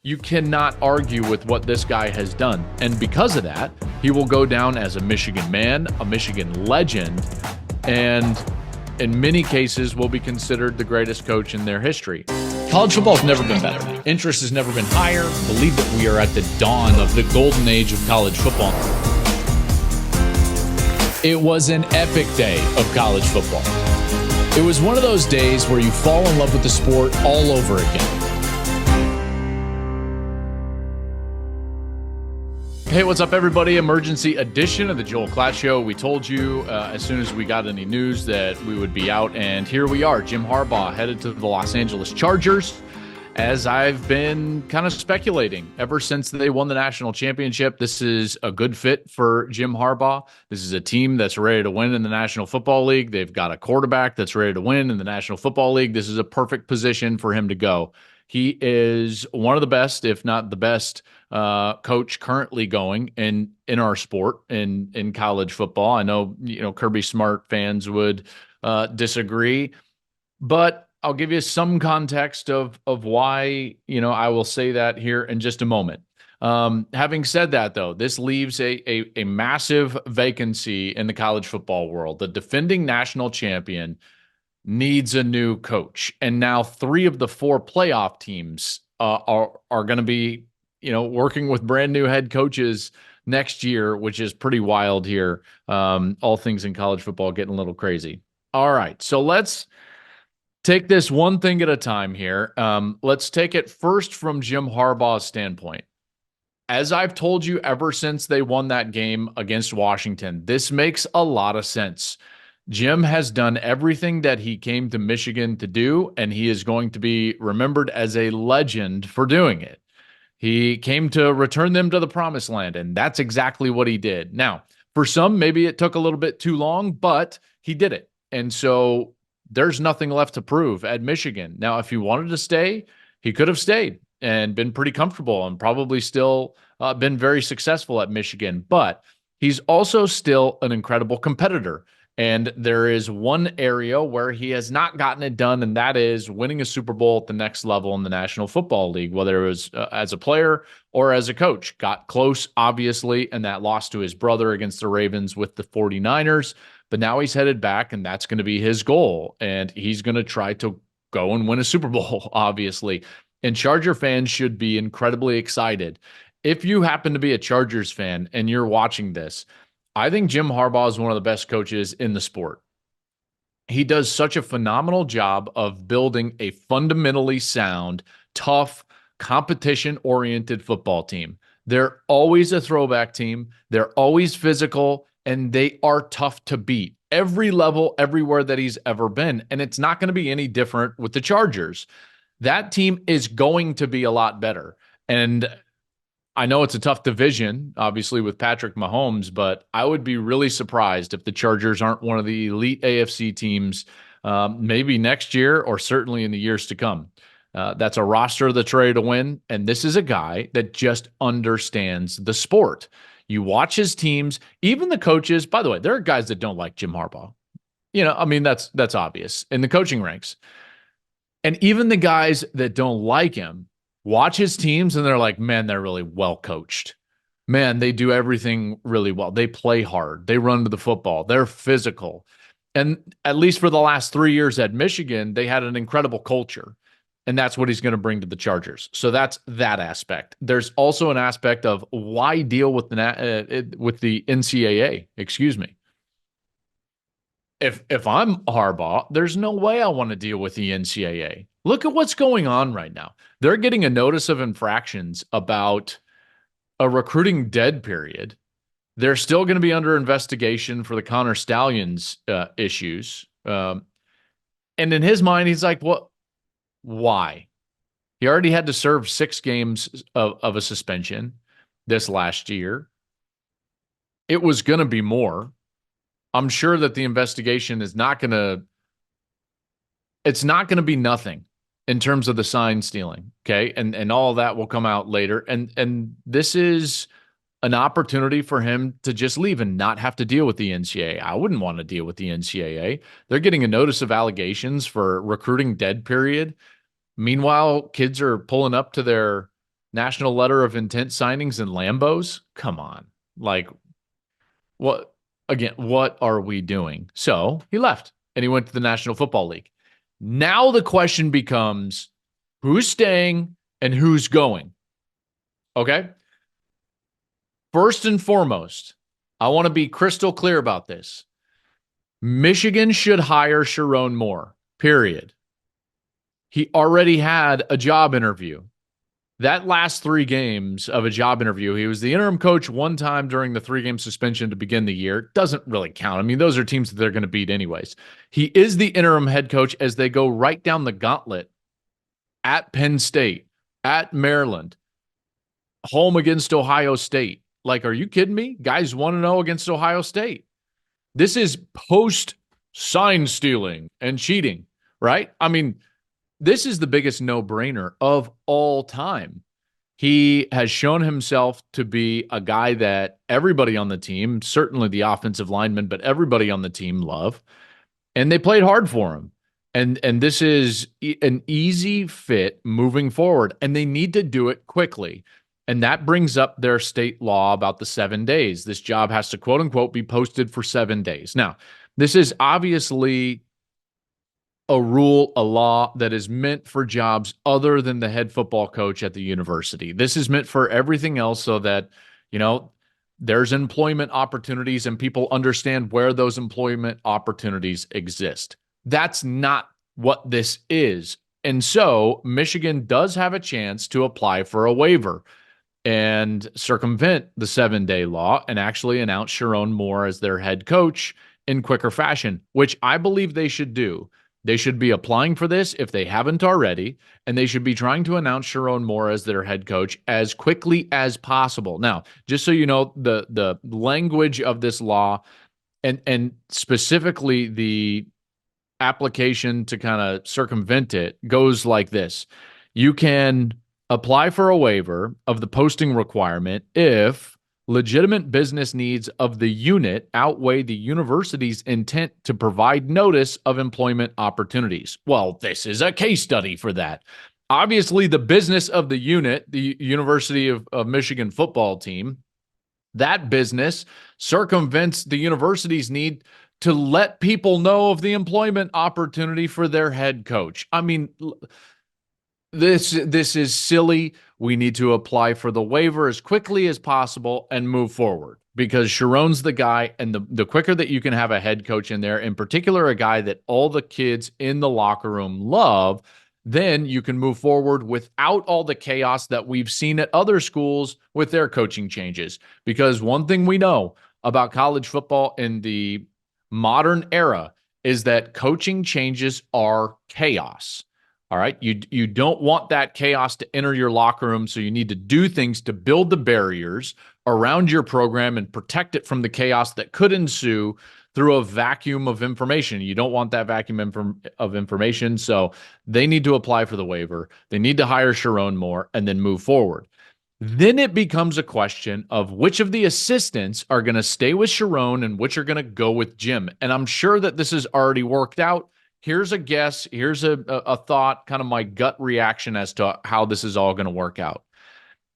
You cannot argue with what this guy has done. And because of that, he will go down as a Michigan man, a Michigan legend, and in many cases will be considered the greatest coach in their history. College football has never been better. Interest has never been higher. I believe that we are at the dawn of the golden age of college football. It was an epic day of college football. It was one of those days where you fall in love with the sport all over again. Hey, what's up, everybody? Emergency edition of the Joel Klatt Show. We told you as soon as we got any news that we would be out, and here we are. Jim Harbaugh headed to the Los Angeles Chargers, as I've been kind of speculating ever since they won the national championship. This is a good fit for Jim Harbaugh. This is a team that's ready to win in the National Football League. They've got a quarterback that's ready to win in the National Football League. This is a perfect position for him to go. He is one of the best, if not the best, coach currently going in our sport in college football. I know Kirby Smart fans would disagree, but I'll give you some context of why I will say that here in just a moment. Having said that, though, this leaves a massive vacancy in the college football world. The defending national champion needs a new coach, and now 3 of the 4 playoff teams are going to be working with brand new head coaches next year, which is pretty wild here. All things in college football getting a little crazy. All right, so let's take this one thing at a time here. Let's take it first from Jim Harbaugh's standpoint. As I've told you ever since they won that game against Washington, this makes a lot of sense. Jim has done everything that he came to Michigan to do, and he is going to be remembered as a legend for doing it. He came to return them to the promised land, and that's exactly what he did. Now, for some, maybe it took a little bit too long, but he did it. And so there's nothing left to prove at Michigan. Now, if he wanted to stay, he could have stayed and been pretty comfortable and probably still been very successful at Michigan. But he's also still an incredible competitor. And there is one area where he has not gotten it done, and that is winning a Super Bowl at the next level in the National Football League, whether it was as a player or as a coach. Got close, obviously, and that loss to his brother against the Ravens with the 49ers. But now he's headed back, and that's going to be his goal. And he's going to try to go and win a Super Bowl, obviously. And Charger fans should be incredibly excited. If you happen to be a Chargers fan and you're watching this, I think Jim Harbaugh is one of the best coaches in the sport. He does such a phenomenal job of building a fundamentally sound, tough, competition-oriented football team. They're always a throwback team. They're always physical, and they are tough to beat. Every level, everywhere that he's ever been. And it's not going to be any different with the Chargers. That team is going to be a lot better. And I know it's a tough division, obviously, with Patrick Mahomes, but I would be really surprised if the Chargers aren't one of the elite AFC teams maybe next year or certainly in the years to come. That's a roster that's ready to win, and this is a guy that just understands the sport. You watch his teams, even the coaches. By the way, there are guys that don't like Jim Harbaugh. That's obvious in the coaching ranks. And even the guys that don't like him watch his teams and they're like, man, they're really well coached. Man, they do everything really well. They play hard. They run to the football. They're physical. And at least for the last 3 years at Michigan, they had an incredible culture. And that's what he's going to bring to the Chargers. So that's that aspect. There's also an aspect of why deal with the NCAA. Excuse me. If I'm Harbaugh, there's no way I want to deal with the NCAA. Look at what's going on right now. They're getting a notice of infractions about a recruiting dead period. They're still going to be under investigation for the Connor Stallions issues. And in his mind, he's like, what? Why? He already had to serve 6 games of a suspension this last year. It was going to be more. I'm sure that the investigation is not going to be nothing in terms of the sign stealing, okay? And all of that will come out later. And this is an opportunity for him to just leave and not have to deal with the NCAA. I wouldn't want to deal with the NCAA. They're getting a notice of allegations for recruiting dead period. Meanwhile, kids are pulling up to their national letter of intent signings and Lambos. Come on. Like, what, again, what are we doing? So he left and he went to the National Football League. Now the question becomes who's staying and who's going? Okay. First and foremost, I want to be crystal clear about this. Michigan should hire Sharon Moore, period. He already had a job interview. That last 3 games of a job interview, he was the interim coach one time during the 3-game suspension to begin the year. Doesn't really count. I mean, those are teams that they're going to beat anyways. He is the interim head coach as they go right down the gauntlet at Penn State, at Maryland, home against Ohio State. Like, are you kidding me? Guys 1-0 against Ohio State. This is post sign stealing and cheating, right? I mean, this is the biggest no-brainer of all time. He has shown himself to be a guy that everybody on the team, certainly the offensive linemen, but everybody on the team love, and they played hard for him. And this is an easy fit moving forward, and they need to do it quickly. And that brings up their state law about the 7 days. This job has to, quote unquote, be posted for 7 days. Now, this is obviously a rule, a law that is meant for jobs other than the head football coach at the university. This is meant for everything else so that, there's employment opportunities and people understand where those employment opportunities exist. That's not what this is. And so Michigan does have a chance to apply for a waiver and circumvent the 7-day law and actually announce Sharon Moore as their head coach in quicker fashion, which I believe they should do. They should be applying for this if they haven't already, and they should be trying to announce Sharon Moore as their head coach as quickly as possible. Now, just so you know, the language of this law and specifically the application to kind of circumvent it goes like this. You can apply for a waiver of the posting requirement if legitimate business needs of the unit outweigh the university's intent to provide notice of employment opportunities. Well, this is a case study for that. Obviously, the business of the unit, the University of Michigan football team, that business circumvents the university's need to let people know of the employment opportunity for their head coach. I mean, this is silly. We need to apply for the waiver as quickly as possible and move forward because Sharon's the guy, and the quicker that you can have a head coach in there, in particular a guy that all the kids in the locker room love, then you can move forward without all the chaos that we've seen at other schools with their coaching changes. Because one thing we know about college football in the modern era is that coaching changes are chaos. All right. You don't want that chaos to enter your locker room. So you need to do things to build the barriers around your program and protect it from the chaos that could ensue through a vacuum of information. You don't want that vacuum of information. So they need to apply for the waiver. They need to hire Sharon Moore and then move forward. Then it becomes a question of which of the assistants are going to stay with Sharon and which are going to go with Jim. And I'm sure that this is already worked out. Here's a guess. Here's a thought, kind of my gut reaction as to how this is all going to work out.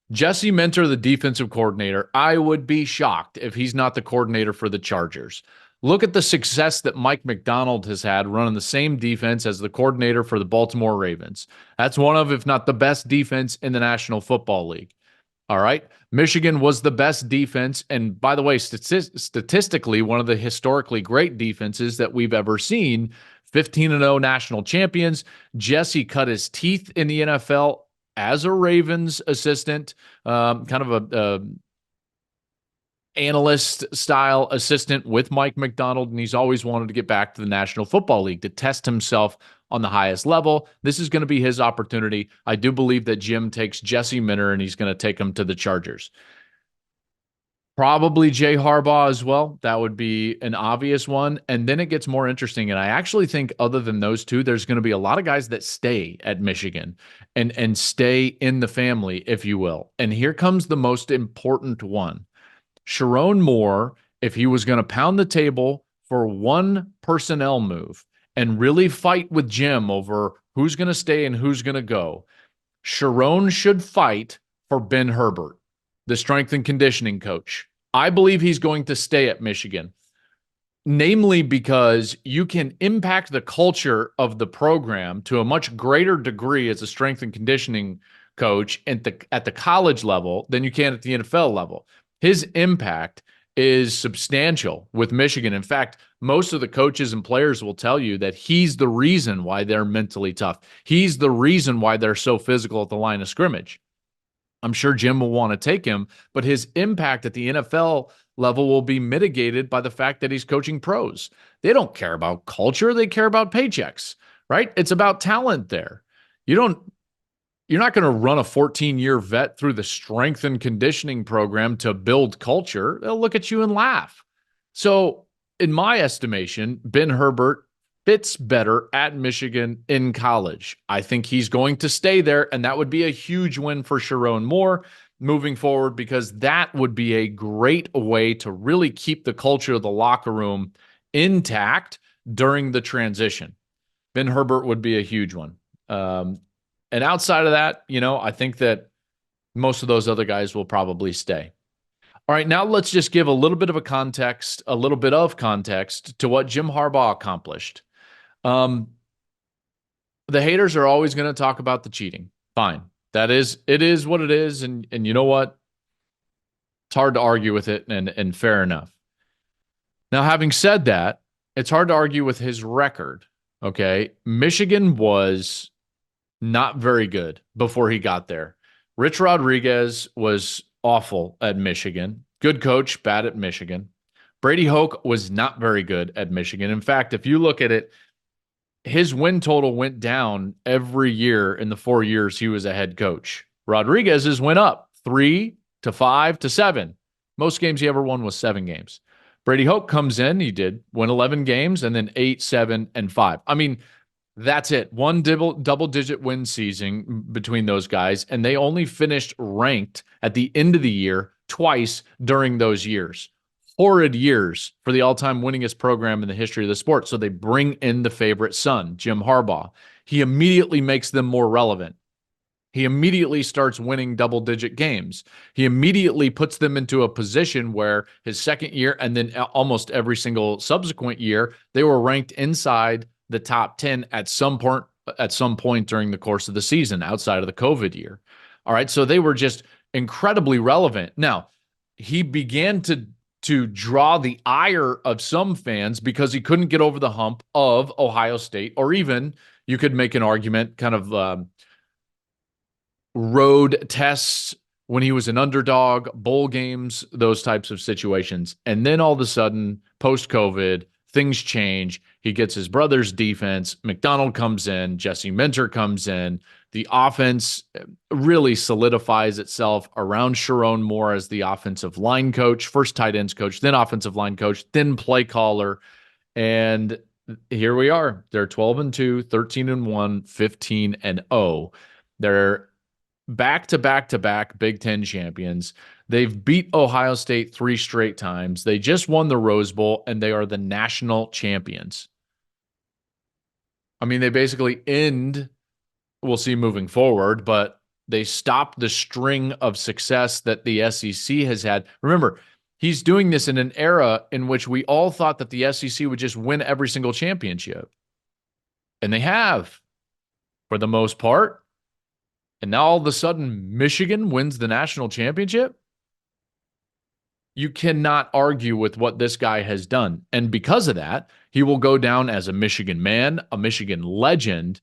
Jesse Minter, the defensive coordinator, I would be shocked if he's not the coordinator for the Chargers. Look at the success that Mike McDonald has had running the same defense as the coordinator for the Baltimore Ravens. That's one of, if not the best defense in the National Football League. All right. Michigan was the best defense. And by the way, statistically, one of the historically great defenses that we've ever seen. 15-0 national champions. Jesse cut his teeth in the NFL as a Ravens assistant, kind of a analyst style assistant with Mike McDonald. And he's always wanted to get back to the National Football League to test himself on the highest level. This is going to be his opportunity. I do believe that Jim takes Jesse Minter and he's going to take him to the Chargers. Probably Jay Harbaugh as well. That would be an obvious one. And then it gets more interesting. And I actually think other than those two, there's going to be a lot of guys that stay at Michigan and stay in the family, if you will. And here comes the most important one. Sharon Moore, if he was going to pound the table for one personnel move and really fight with Jim over who's going to stay and who's going to go, Sharon should fight for Ben Herbert, the strength and conditioning coach. I believe he's going to stay at Michigan, namely because you can impact the culture of the program to a much greater degree as a strength and conditioning coach at the college level than you can at the NFL level. His impact is substantial with Michigan. In fact, most of the coaches and players will tell you that he's the reason why they're mentally tough. He's the reason why they're so physical at the line of scrimmage. I'm sure Jim will want to take him, but his impact at the NFL level will be mitigated by the fact that he's coaching pros. They don't care about culture, they care about paychecks, right? It's about talent there. You're not going to run a 14-year vet through the strength and conditioning program to build culture. They'll look at you and laugh. So, in my estimation, Ben Herbert fits better at Michigan in college. I think he's going to stay there, and that would be a huge win for Sharon Moore moving forward, because that would be a great way to really keep the culture of the locker room intact during the transition. Ben Herbert would be a huge one. And outside of that, I think that most of those other guys will probably stay. All right, now let's just give a little bit of context to what Jim Harbaugh accomplished. The haters are always going to talk about the cheating. Fine. It is what it is. And you know what? It's hard to argue with it, and fair enough. Now, having said that, it's hard to argue with his record. Okay. Michigan was not very good before he got there. Rich Rodriguez was awful at Michigan. Good coach, bad at Michigan. Brady Hoke was not very good at Michigan. In fact, if you look at it, his win total went down every year in the 4 years he was a head coach. Rodriguez's went up 3 to 5 to 7. Most games he ever won was 7 games. Brady Hoke comes in, he did win 11 games, and then 8, 7, and 5. I mean, that's it. One double-digit win season between those guys, and they only finished ranked at the end of the year twice during those years. Horrid years for the all-time winningest program in the history of the sport. So they bring in the favorite son, Jim Harbaugh. He immediately makes them more relevant. He immediately starts winning double-digit games. He immediately puts them into a position where his second year and then almost every single subsequent year, they were ranked inside the top 10 at some point during the course of the season outside of the COVID year. All right. So they were just incredibly relevant. Now, he began to draw the ire of some fans because he couldn't get over the hump of Ohio State, or even you could make an argument kind of road tests when he was an underdog, bowl games, those types of situations. And then all of a sudden, post-COVID, things change. He gets his brother's defense. McDonald comes in. Jesse Minter comes in. The offense really solidifies itself around Sharon Moore as the offensive line coach, first tight ends coach, then offensive line coach, then play caller. And here we are. They're 12-2, 13-1, 15-0. They're back-to-back-to-back Big Ten champions. They've beat Ohio State 3 straight times. They just won the Rose Bowl, and they are the national champions. I mean, they basically we'll see moving forward, but they stopped the string of success that the SEC has had. Remember, he's doing this in an era in which we all thought that the SEC would just win every single championship. And they have, for the most part. And now all of a sudden, Michigan wins the national championship. You cannot argue with what this guy has done. And because of that, he will go down as a Michigan man, a Michigan legend,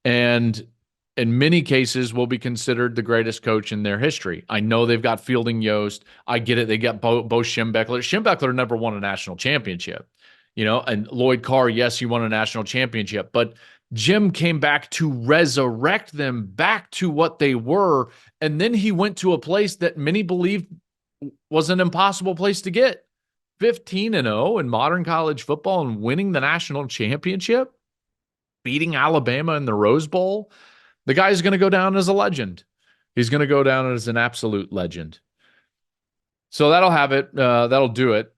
and in many cases will be considered the greatest coach in their history. I know they've got Fielding Yost. I get it. They got Bo Schembechler. Schembechler never won a national championship. And Lloyd Carr, yes, he won a national championship, but Jim came back to resurrect them back to what they were. And then he went to a place that many believed was an impossible place to get. 15-0 in modern college football and winning the national championship, beating Alabama in the Rose Bowl. The guy's going to go down as a legend. He's going to go down as an absolute legend. So that'll have it. That'll do it.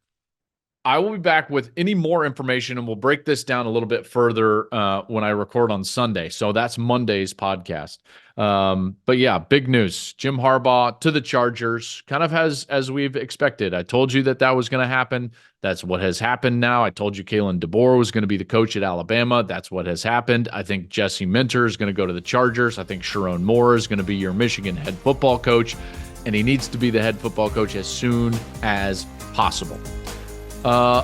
I will be back with any more information, and we'll break this down a little bit further when I record on Sunday. So that's Monday's podcast. But yeah, big news. Jim Harbaugh to the Chargers, kind of as we've expected. I told you that was going to happen. That's what has happened now. I told you Kalen DeBoer was going to be the coach at Alabama. That's what has happened. I think Jesse Minter is going to go to the Chargers. I think Sharon Moore is going to be your Michigan head football coach, and he needs to be the head football coach as soon as possible.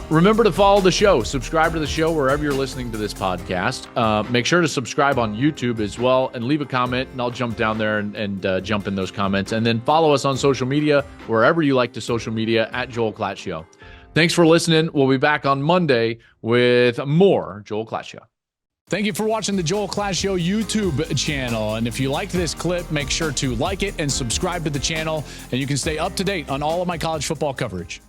Remember to follow the show. Subscribe to the show wherever you're listening to this podcast. Make sure to subscribe on YouTube as well and leave a comment, and I'll jump down there and jump in those comments. And then follow us on social media, wherever you like to social media, at Joel Klatt Show. Thanks for listening. We'll be back on Monday with more Joel Klatt Show. Thank you for watching the Joel Klatt Show YouTube channel. And if you liked this clip, make sure to like it and subscribe to the channel, and you can stay up to date on all of my college football coverage.